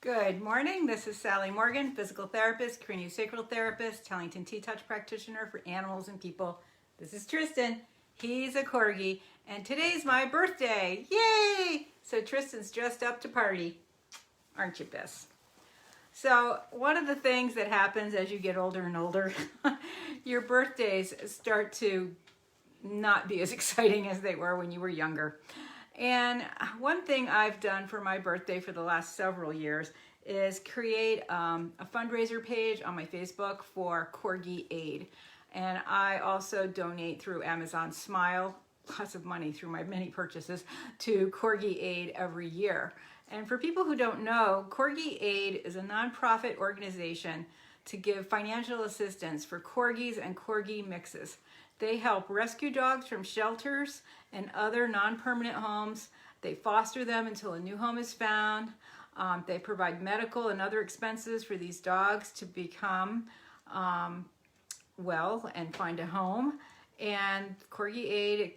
Good morning. This is Sally Morgan, physical therapist, craniosacral therapist, Tellington T-Touch practitioner for animals and people. This is Tristan. He's a Corgi, and today's my birthday. Yay! So Tristan's dressed up to party. Aren't you, Bess? So one of the things that happens as you get older and older, your birthdays start to not be as exciting as they were when you were younger. And one thing I've done for my birthday for the last several years is create a fundraiser page on my Facebook for Corgi Aid. And I also donate through Amazon Smile, lots of money through my many purchases, to Corgi Aid every year. And for people who don't know, Corgi Aid is a nonprofit organization to give financial assistance for corgis and corgi mixes. They help rescue dogs from shelters and other non-permanent homes. They foster them until a new home is found. They provide medical and other expenses for these dogs to become well and find a home. And Corgi Aid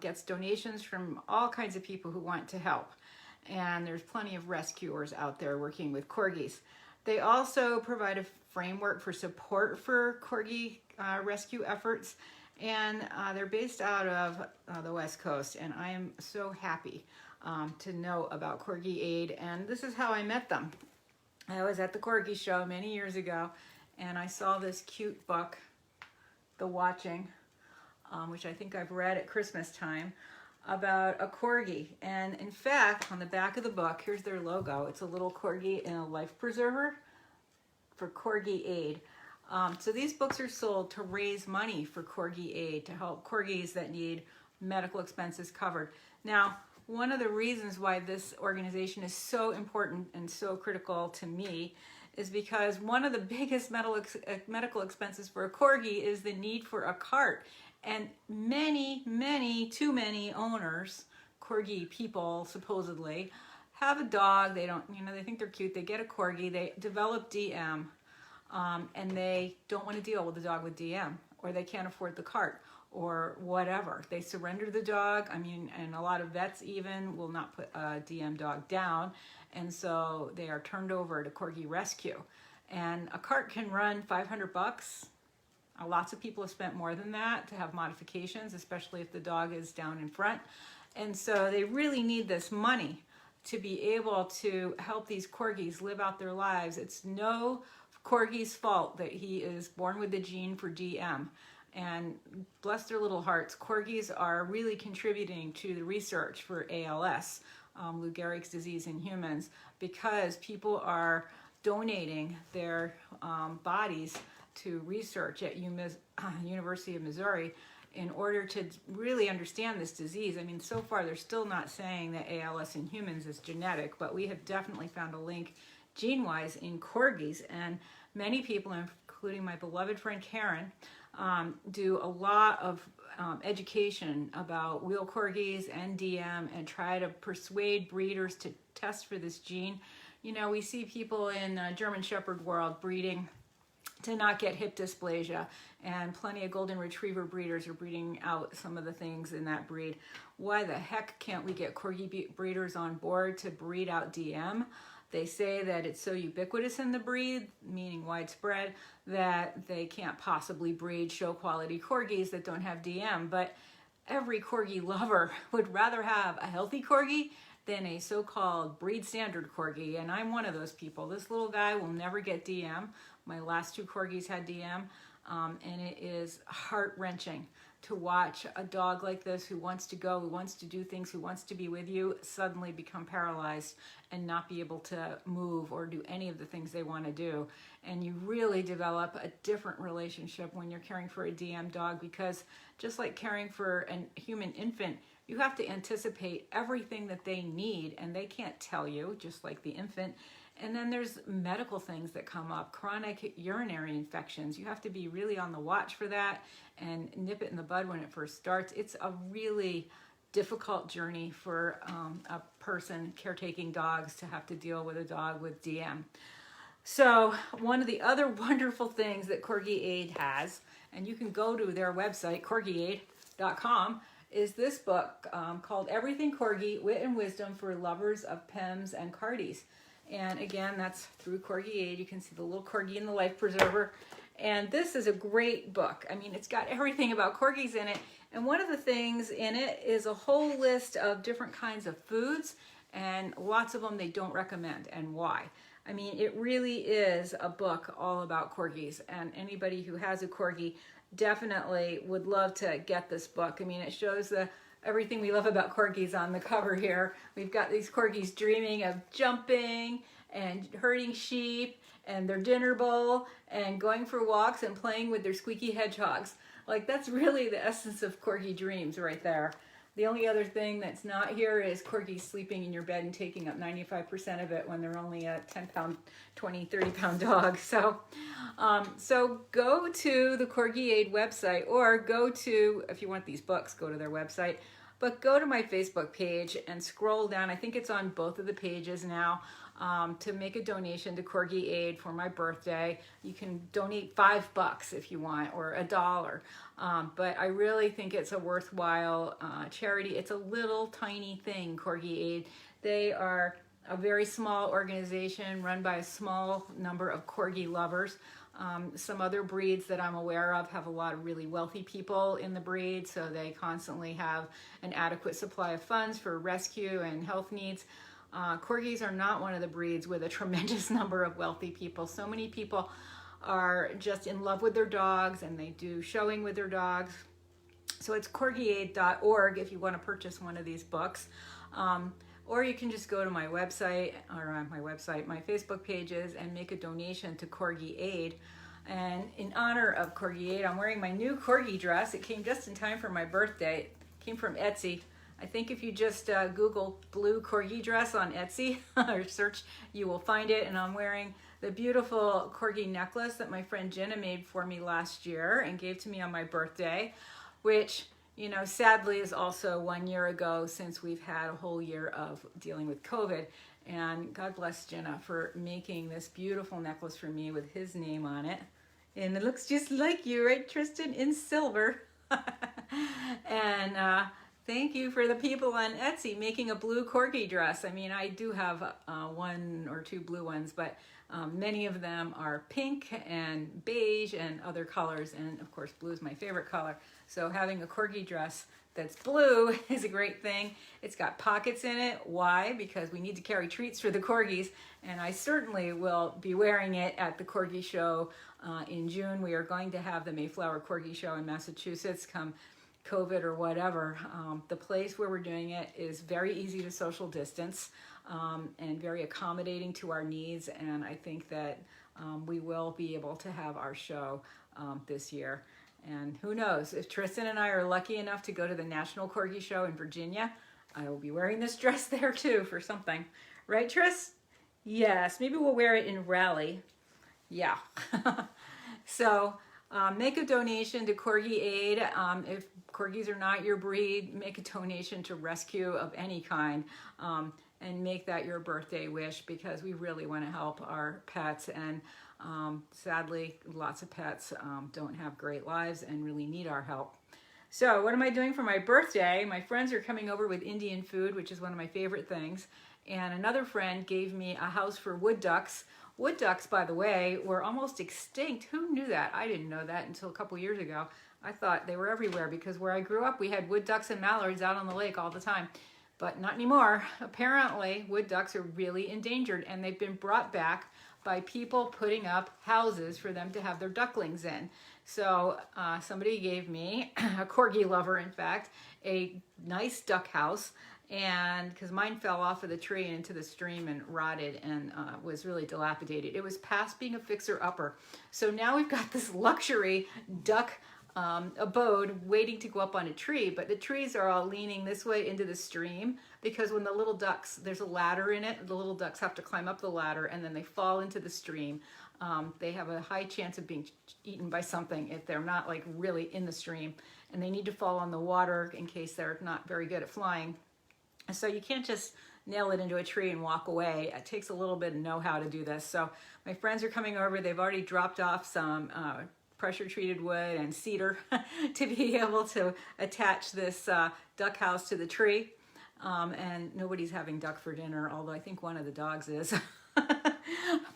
gets donations from all kinds of people who want to help. And there's plenty of rescuers out there working with corgis. They also provide a framework for support for corgi rescue efforts. And they're based out of the West Coast, and I am so happy to know about Corgi Aid, and this is how I met them. I was at the Corgi show many years ago, and I saw this cute book, The Watching, which I think I've read at Christmas time, about a Corgi. And in fact, on the back of the book, here's their logo. It's a little Corgi in a life preserver for Corgi Aid. So these books are sold to raise money for Corgi Aid, to help corgis that need medical expenses covered. Now, one of the reasons why this organization is so important and so critical to me is because one of the biggest medical expenses for a corgi is the need for a cart. And too many owners, corgi people supposedly, have a dog, they think they're cute, they get a corgi, they develop DM. And they don't want to deal with the dog with DM, or they can't afford the cart, or whatever. They surrender the dog. And a lot of vets even will not put a DM dog down, and so they are turned over to Corgi Rescue. And a cart can run $500. Lots of people have spent more than that to have modifications, especially if the dog is down in front. And so they really need this money to be able to help these corgis live out their lives. It's no Corgi's fault that he is born with the gene for DM, and bless their little hearts, corgis are really contributing to the research for ALS, Lou Gehrig's disease in humans, because people are donating their bodies to research at University of Missouri in order to really understand this disease. So far they're still not saying that ALS in humans is genetic, but we have definitely found a link gene-wise in corgis, and many people, including my beloved friend Karen, do a lot of education about wheel corgis and DM and try to persuade breeders to test for this gene. We see people in German Shepherd world breeding to not get hip dysplasia, and plenty of golden retriever breeders are breeding out some of the things in that breed. Why the heck can't we get corgi breeders on board to breed out DM? They say that it's so ubiquitous in the breed, meaning widespread, that they can't possibly breed show quality corgis that don't have DM. But every corgi lover would rather have a healthy corgi than a so-called breed standard corgi, and I'm one of those people. This little guy will never get DM. My last two corgis had DM, and it is heart-wrenching to watch a dog like this who wants to go, who wants to do things, who wants to be with you, suddenly become paralyzed and not be able to move or do any of the things they want to do. And you really develop a different relationship when you're caring for a DM dog, because just like caring for a human infant, you have to anticipate everything that they need, and they can't tell you, just like the infant. And then there's medical things that come up, chronic urinary infections. You have to be really on the watch for that and nip it in the bud when it first starts. It's a really difficult journey for a person caretaking dogs to have to deal with a dog with DM. So one of the other wonderful things that Corgi Aid has, and you can go to their website, corgiaid.com, is this book called Everything Corgi, Wit and Wisdom for Lovers of PEMs and Cardies. And again, that's through Corgi Aid. You can see the little corgi in the life preserver. And this is a great book. I mean, it's got everything about corgis in it. And one of the things in it is a whole list of different kinds of foods, and lots of them they don't recommend, and why. I mean, it really is a book all about corgis, and anybody who has a corgi definitely would love to get this book. I mean, it shows everything we love about corgis on the cover here. We've got these corgis dreaming of jumping and herding sheep and their dinner bowl and going for walks and playing with their squeaky hedgehogs. Like, that's really the essence of corgi dreams right there. The only other thing that's not here is corgis sleeping in your bed and taking up 95% of it when they're only a 10-pound, 20, 30-pound dog. So go to the Corgi Aid website, or go to, if you want these books, go to their website. But go to my Facebook page and scroll down. I think it's on both of the pages now. To make a donation to Corgi Aid for my birthday. You can donate $5 if you want, or $1. But I really think it's a worthwhile charity. It's a little tiny thing, Corgi Aid. They are a very small organization run by a small number of corgi lovers. Some other breeds that I'm aware of have a lot of really wealthy people in the breed, so they constantly have an adequate supply of funds for rescue and health needs. Corgis are not one of the breeds with a tremendous number of wealthy people. So many people are just in love with their dogs, and they do showing with their dogs. So it's corgiaid.org if you want to purchase one of these books. Or you can just go to my website, or on my website, my Facebook pages, and make a donation to Corgi Aid. And in honor of Corgi Aid, I'm wearing my new corgi dress. It came just in time for my birthday. It came from Etsy. I think if you just Google blue corgi dress on Etsy or search, you will find it. And I'm wearing the beautiful corgi necklace that my friend Jenna made for me last year and gave to me on my birthday, which, you know, sadly is also 1 year ago since we've had a whole year of dealing with COVID. And God bless Jenna for making this beautiful necklace for me with his name on it. And it looks just like you, right, Tristan, in silver. And thank you for the people on Etsy making a blue corgi dress. I mean, I do have 1 or 2 blue ones, but many of them are pink and beige and other colors. And of course, blue is my favorite color. So having a corgi dress that's blue is a great thing. It's got pockets in it. Why? Because we need to carry treats for the corgis. And I certainly will be wearing it at the Corgi Show in June. We are going to have the Mayflower Corgi Show in Massachusetts come COVID or whatever. The place where we're doing it is very easy to social distance and very accommodating to our needs, and I think that we will be able to have our show this year. And who knows, if Tristan and I are lucky enough to go to the National Corgi Show in Virginia, I will be wearing this dress there too for something. Right, Tris? Yes, maybe we'll wear it in Raleigh. Yeah. So make a donation to Corgi Aid. If corgis are not your breed, make a donation to rescue of any kind, and make that your birthday wish, because we really want to help our pets. And sadly, lots of pets don't have great lives and really need our help. So what am I doing for my birthday? My friends are coming over with Indian food, which is one of my favorite things. And another friend gave me a house for wood ducks. Wood ducks, by the way, were almost extinct. Who knew that? I didn't know that until a couple years ago. I thought they were everywhere because where I grew up, we had wood ducks and mallards out on the lake all the time. But not anymore. Apparently, wood ducks are really endangered, and they've been brought back by people putting up houses for them to have their ducklings in. So somebody gave me, a corgi lover in fact, a nice duck house, and because mine fell off of the tree and into the stream and rotted and was really dilapidated. It was past being a fixer-upper. So now we've got this luxury duck abode waiting to go up on a tree, but the trees are all leaning this way into the stream, because when the little ducks, there's a ladder in it, the little ducks have to climb up the ladder and then they fall into the stream. They have a high chance of being eaten by something if they're not like really in the stream, and they need to fall on the water in case they're not very good at flying. So you can't just nail it into a tree and walk away. It takes a little bit of know-how to do this. So my friends are coming over. They've already dropped off some pressure-treated wood and cedar to be able to attach this duck house to the tree. And nobody's having duck for dinner, although I think one of the dogs is.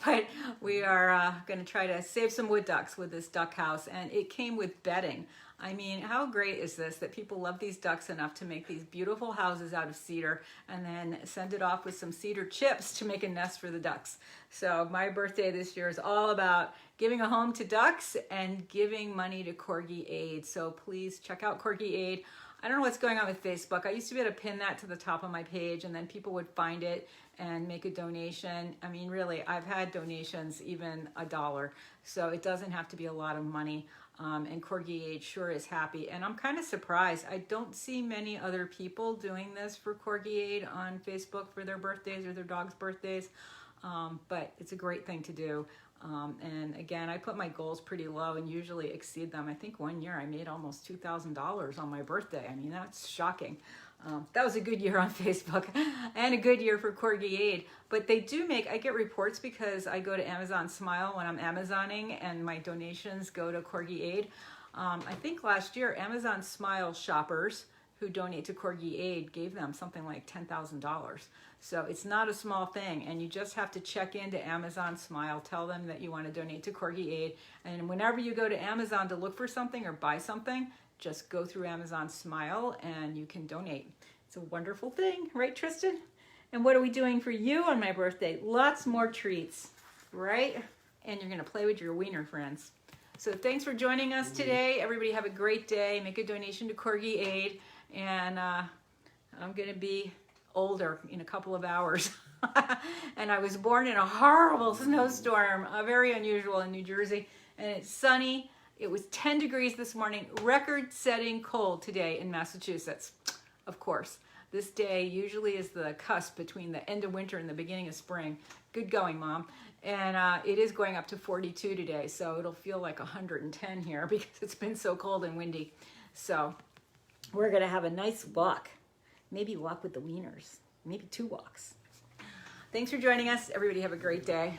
but we are going to try to save some wood ducks with this duck house, and it came with bedding. I mean, how great is this that people love these ducks enough to make these beautiful houses out of cedar and then send it off with some cedar chips to make a nest for the ducks. So my birthday this year is all about giving a home to ducks and giving money to Corgi Aid. So please check out Corgi Aid. I don't know what's going on with Facebook. I used to be able to pin that to the top of my page and then people would find it and make a donation. I mean, really, I've had donations even $1. So it doesn't have to be a lot of money. And Corgi Aid sure is happy. And I'm kind of surprised. I don't see many other people doing this for Corgi Aid on Facebook for their birthdays or their dog's birthdays. But it's a great thing to do. And again, I put my goals pretty low and usually exceed them. I think one year I made almost $2,000 on my birthday. I mean, that's shocking. That was a good year on Facebook and a good year for Corgi Aid. But they do I get reports because I go to Amazon Smile when I'm Amazoning and my donations go to Corgi Aid. I think last year Amazon Smile shoppers who donate to Corgi Aid gave them something like $10,000. So it's not a small thing, and you just have to check into Amazon Smile, tell them that you want to donate to Corgi Aid, and whenever you go to Amazon to look for something or buy something, just go through Amazon Smile and you can donate. It's a wonderful thing, right, Tristan? And what are we doing for you on my birthday? Lots more treats, right? And you're going to play with your wiener friends. So thanks for joining us today. Everybody have a great day. Make a donation to Corgi Aid. And I'm going to be older in a couple of hours. And I was born in a horrible snowstorm, very unusual in New Jersey. And it's sunny. It was 10 degrees this morning, record-setting cold today in Massachusetts. Of course, this day usually is the cusp between the end of winter and the beginning of spring. Good going, Mom. And it is going up to 42 today, so it'll feel like 110 here because it's been so cold and windy. So we're going to have a nice walk. Maybe walk with the wieners. Maybe 2 walks. Thanks for joining us. Everybody have a great day.